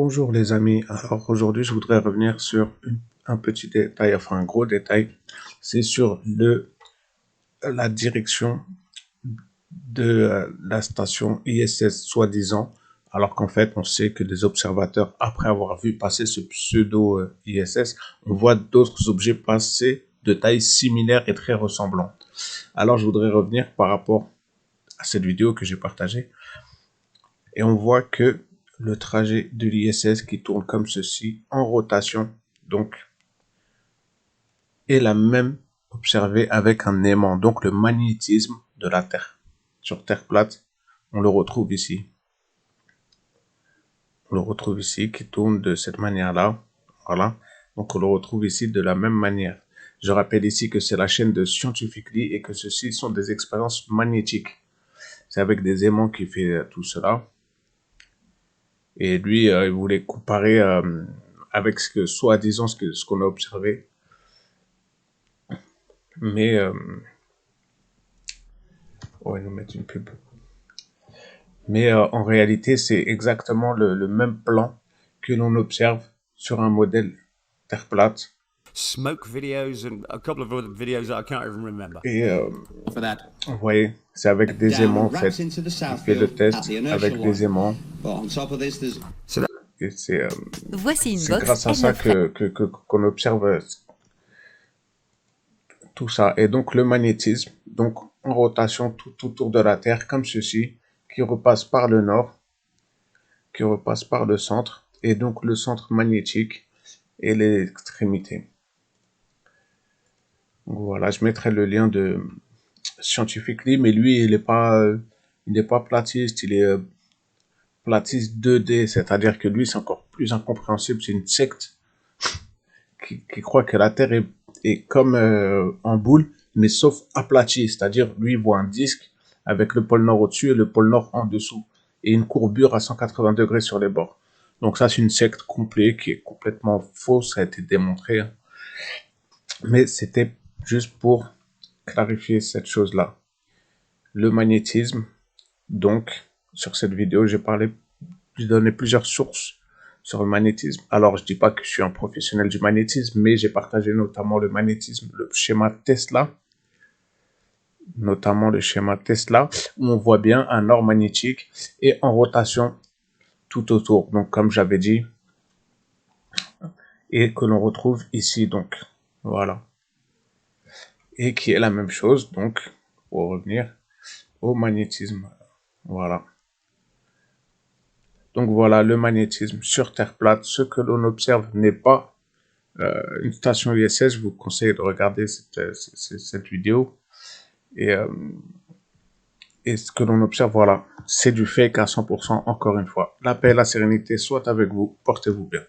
Bonjour les amis, alors aujourd'hui je voudrais revenir sur un petit détail, enfin un gros détail, c'est sur la direction de la station ISS soi-disant, alors qu'en fait on sait que des observateurs, après avoir vu passer ce pseudo ISS, on voit d'autres objets passer de taille similaire et très ressemblante. Alors je voudrais revenir par rapport à cette vidéo que j'ai partagée, et on voit que le trajet de l'ISS qui tourne comme ceci en rotation, donc, est la même observée avec un aimant, donc le magnétisme de la Terre. Sur Terre plate, on le retrouve ici. On le retrouve ici qui tourne de cette manière-là. Voilà. Donc on le retrouve ici de la même manière. Je rappelle ici que c'est la chaîne de Scientifically et que ceci sont des expériences magnétiques. C'est avec des aimants qu'il fait tout cela. Et lui, il voulait comparer avec ce que, soi-disant, ce qu'on a observé. Mais, on va nous mettre une pub. Mais en réalité, c'est exactement le même plan que l'on observe sur un modèle Terre plate. Smoke videos and a couple of other videos that I can't even remember. Et vous voyez, c'est avec des aimants en fait. Il fait le test avec des aimants. Et c'est grâce à ça qu'on observe tout ça. Et donc le magnétisme, donc en rotation tout autour de la Terre, comme ceci, qui repasse par le nord, qui repasse par le centre, et donc le centre magnétique et les extrémités. Donc voilà, je mettrai le lien de Scientifically, mais lui, il n'est pas platiste, il est platiste 2D, c'est-à-dire que lui, c'est encore plus incompréhensible, c'est une secte qui croit que la Terre est comme en boule, mais sauf aplatie, c'est-à-dire lui, il voit un disque avec le pôle nord au-dessus et le pôle nord en dessous, et une courbure à 180 degrés sur les bords. Donc ça, c'est une secte complète qui est complètement fausse, ça a été démontré. Mais c'était juste pour clarifier cette chose-là. Le magnétisme, donc, sur cette vidéo, j'ai donné plusieurs sources sur le magnétisme. Alors, je dis pas que je suis un professionnel du magnétisme, mais j'ai partagé notamment le magnétisme, le schéma Tesla, où on voit bien un or magnétique et en rotation tout autour. Donc, comme j'avais dit, et que l'on retrouve ici, donc, voilà. Et qui est la même chose, donc, pour revenir au magnétisme, voilà. Donc voilà, le magnétisme sur Terre plate, ce que l'on observe n'est pas une station ISS. Je vous conseille de regarder cette vidéo. Et ce que l'on observe, voilà, c'est du fake à 100%, encore une fois. La paix et la sérénité soient avec vous. Portez-vous bien.